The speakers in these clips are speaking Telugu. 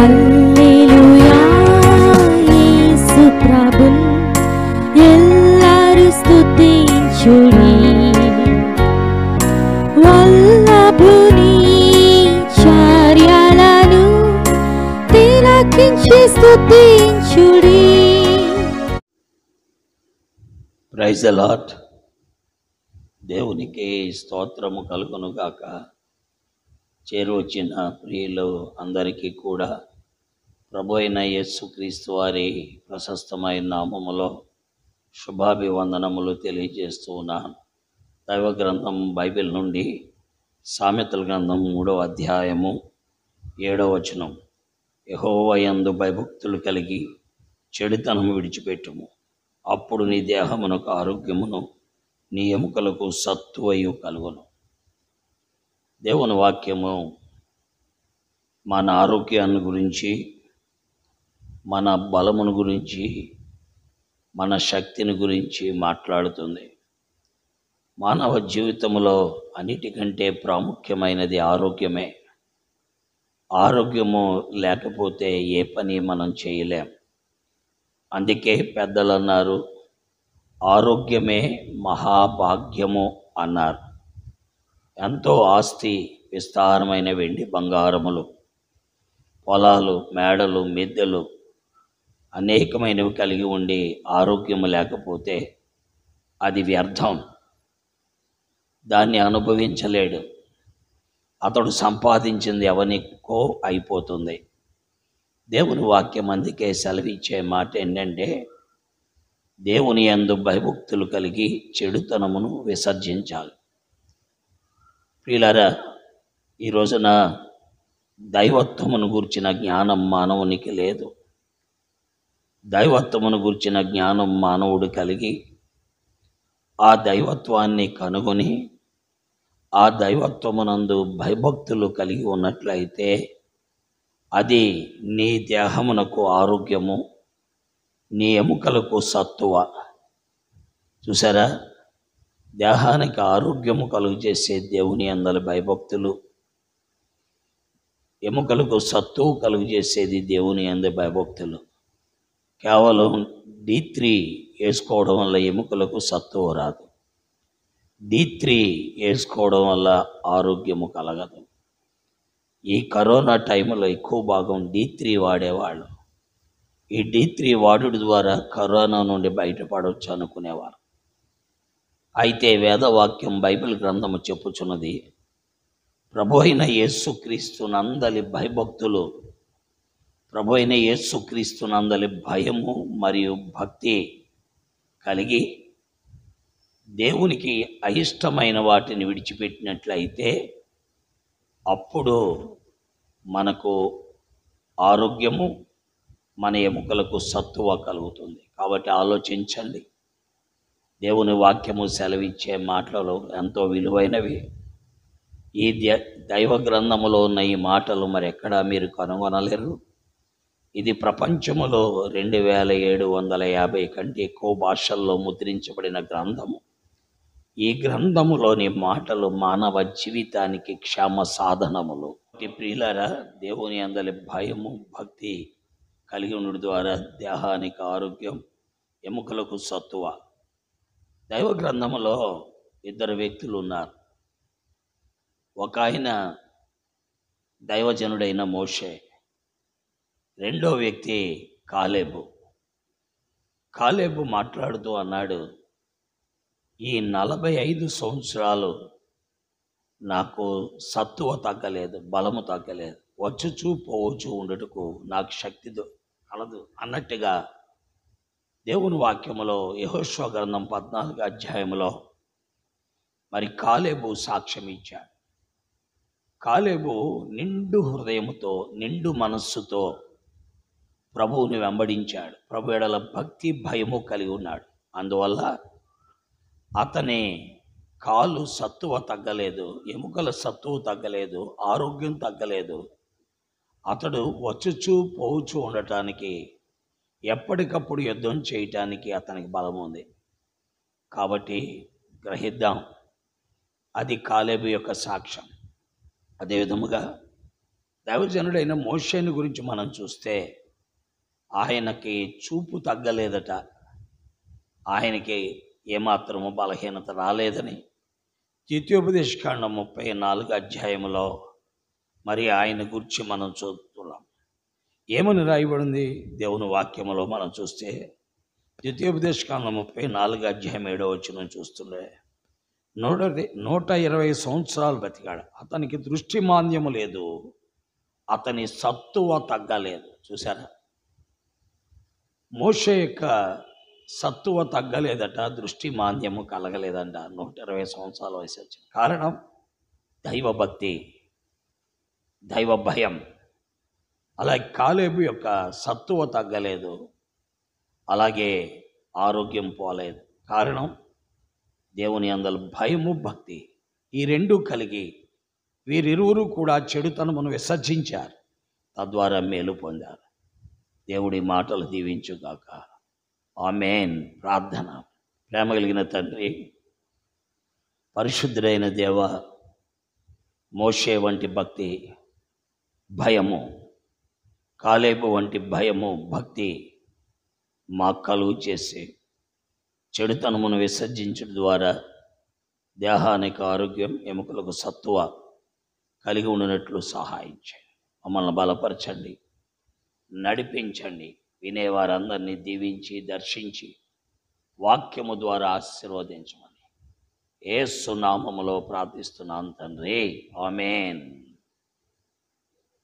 హల్లెలూయా యేసు ప్రభున్ ఎల్లరు స్తుతించుడి వల్లభుని చర్యలను తిలకించి స్తుతించుడి. Praise the Lord. దేవునికి స్తోత్రము కలుగును గాక. చేరువచ్చిన ప్రియులు అందరికీ కూడా ప్రభు అయిన యేసుక్రీస్తు వారి ప్రశస్తమైన నామములో శుభాభివందనములు తెలియజేస్తూ ఉన్నాను. దైవ గ్రంథం బైబిల్ నుండి సామెతల గ్రంథం 3వ అధ్యాయము 7వ వచనం. యెహోవా యందు భయభక్తులు కలిగి చెడుతనము విడిచిపెట్టుము, అప్పుడు నీ దేహమునకు ఆరోగ్యమును నీ ఎముకలకు సత్తువయు కలుగును. దేవుని వాక్యము మన ఆరోగ్యాన్ని గురించి, మన బలమును గురించి, మన శక్తిని గురించి మాట్లాడుతుంది. మానవ జీవితంలో అన్నిటికంటే ప్రాముఖ్యమైనది ఆరోగ్యమే. ఆరోగ్యము లేకపోతే ఏ పని మనం చేయలేం. అందుకే పెద్దలు అన్నారు, ఆరోగ్యమే మహాభాగ్యము అన్నారు. ఎంతో ఆస్తి, విస్తారమైన వెండి బంగారములు, పొలాలు, మేడలు, మిద్దెలు అనేకమైనవి కలిగి ఉండి ఆరోగ్యము లేకపోతే అది వ్యర్థం. దాన్ని అనుభవించలేడు. అతడు సంపాదించింది ఎవనికో అయిపోతుంది. దేవుని వాక్యం అందుకే సెలవిచ్చే మాట ఏంటంటే, దేవుని యందు భయభక్తులు కలిగి చెడుతనమును విసర్జించాలి. ప్రియులారా, ఈ రోజున దైవత్వమును గూర్చిన జ్ఞానం మానవునికి లేదు. దైవత్వమును గూర్చిన జ్ఞానం మానవుడు కలిగి ఆ దైవత్వాన్ని కనుగొని ఆ దైవత్వమునందు భయభక్తులు కలిగి ఉన్నట్లయితే అది నీ దేహమునకు ఆరోగ్యము, నీ ఎముకలకు సత్తువ. చూసారా, దేహానికి ఆరోగ్యము కలుగు చేసే దేవుని యందలి భయభక్తులు, ఎముకలకు సత్తువ కలుగు చేసేది దేవుని యందు భయభక్తులు. కేవలం D3 వేసుకోవడం వల్ల ఎముకలకు సత్తువ రాదు. D3 వేసుకోవడం వల్ల ఆరోగ్యము కలగదు. ఈ కరోనా టైంలో ఎక్కువ భాగం D3 వాడేవాళ్ళు. ఈ D3 వాడుడు ద్వారా కరోనా నుండి బయటపడవచ్చు అనుకునేవారు. అయితే వేదవాక్యం బైబిల్ గ్రంథము చెప్పుచున్నది, ప్రభు అయిన యేసుక్రీస్తునందలి భయభక్తులు, ప్రభు అయిన యేసుక్రీస్తునందలి భయము మరియు భక్తి కలిగి దేవునికి అయిష్టమైన వాటిని విడిచిపెట్టినట్లయితే అప్పుడు మనకు ఆరోగ్యము, మన ఎముకలకు సత్తువ కలుగుతుంది. కాబట్టి ఆలోచించండి. దేవుని వాక్యము సెలవిచ్చే మాటలు ఎంతో విలువైనవి. ఈ దైవ గ్రంథములో ఉన్న ఈ మాటలు మరి ఎక్కడా మీరు కనుగొనలేరు. ఇది ప్రపంచములో 2750 కంటే ఎక్కువ భాషల్లో ముద్రించబడిన గ్రంథము. ఈ గ్రంథములోని మాటలు మానవ జీవితానికి క్షేమ సాధనములు. ప్రియులారా, దేవుని అందలి భయము, భక్తి కలిగి ఉండడం ద్వారా దేహానికి ఆరోగ్యం, ఎముకలకు సత్తువ. దైవ గ్రంథములో 2 వ్యక్తులు ఉన్నారు. ఒక ఆయన దైవజనుడైన మోషే, రెండో వ్యక్తి కాలేబు. కాలేబు మాట్లాడుతూ అన్నాడు, ఈ 45 సంవత్సరాలు నాకు సత్తువ తగ్గలేదు, బలము తగ్గలేదు, వచ్చుచూ పోవచ్చు ఉండటకు నాకు శక్తి కలదు అన్నట్టుగా దేవుని వాక్యములో యెహోషువ గ్రంథం 14వ అధ్యాయంలో మరి కాలేబు సాక్ష్యం ఇచ్చాడు. కాలేబు నిండు హృదయముతో, నిండు మనస్సుతో ప్రభువుని వెంబడించాడు. ప్రభు ఎడల భక్తి, భయము కలిగి ఉన్నాడు. అందువల్ల అతని కాలు సత్తువ తగ్గలేదు, ఎముకల సత్తువ తగ్గలేదు, ఆరోగ్యం తగ్గలేదు. అతడు వచ్చుచూ పోవచ్చు ఉండటానికి, ఎప్పటికప్పుడు యుద్ధం చేయటానికి అతనికి బలం ఉంది. కాబట్టి గ్రహిద్దాం, అది కాలేబు యొక్క సాక్ష్యం. అదేవిధముగా దైవజనుడైన మోషేని గురించి మనం చూస్తే ఆయనకి చూపు తగ్గలేదట, ఆయనకి ఏమాత్రము బలహీనత రాలేదని ద్వితీయోపదేశకాండం 34 అధ్యాయంలో మరి ఆయన గురించి మనం చూస్తున్నాం. ఏమని రాయబడింది దేవుని వాక్యములో మనం చూస్తే ద్వితీయోపదేశకాండం 34 అధ్యాయం 7వ వచనం చూస్తుండే 120 సంవత్సరాలు బతికాడు. అతనికి దృష్టి మాంద్యము లేదు, అతని సత్తువ తగ్గలేదు. చూసారా, మోషే యొక్క సత్తువ తగ్గలేదట, దృష్టి మాంద్యము కలగలేదంట. 120 సంవత్సరాల వయసు వచ్చింది. కారణం దైవభక్తి, దైవ భయం. అలాగే కాలేబు యొక్క సత్తువ తగ్గలేదు, అలాగే ఆరోగ్యం పోలేదు. కారణం దేవుని యందలి భయము, భక్తి. ఈ రెండు కలిగి వీరిరువురు కూడా చెడుతనమును విసర్జించారు, తద్వారా మేలు పొందారు. దేవుడి మాటలు దీవించుగాక. ఆమేన్. ప్రార్థన. ప్రేమ కలిగిన తండ్రి, పరిశుద్ధుడైన దేవ, మోషే వంటి భక్తి, భయము, కాలేబు వంటి భయము, భక్తి మాకు కలుగు చేసి చెడుతనమును విసర్జించడం ద్వారా దేహానికి ఆరోగ్యం, ఎముకలకు సత్తువ కలిగి ఉండినట్లు సహాయం చేయండి. మమ్మల్ని బలపరచండి, నడిపించండి. వినేవారందరినీ దీవించి దర్శించి వాక్యము ద్వారా ఆశీర్వదించమని యేసు నామములో ప్రార్థిస్తున్నాను తండ్రి. ఆమేన్.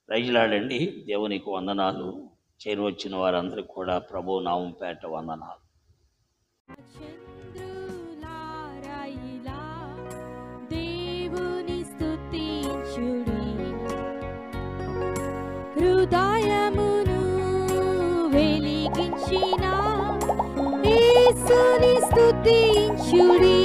ప్రైజ్లాడండి. దేవునికి వందనాలు. చేరువచ్చిన వారందరికీ కూడా ప్రభు నామం పేట వందనాలు. చంద్రులారాయిలా దేవుని స్తుతించుడి, హృదయమును వెలిగించిన యేసుని స్తుతించుడి.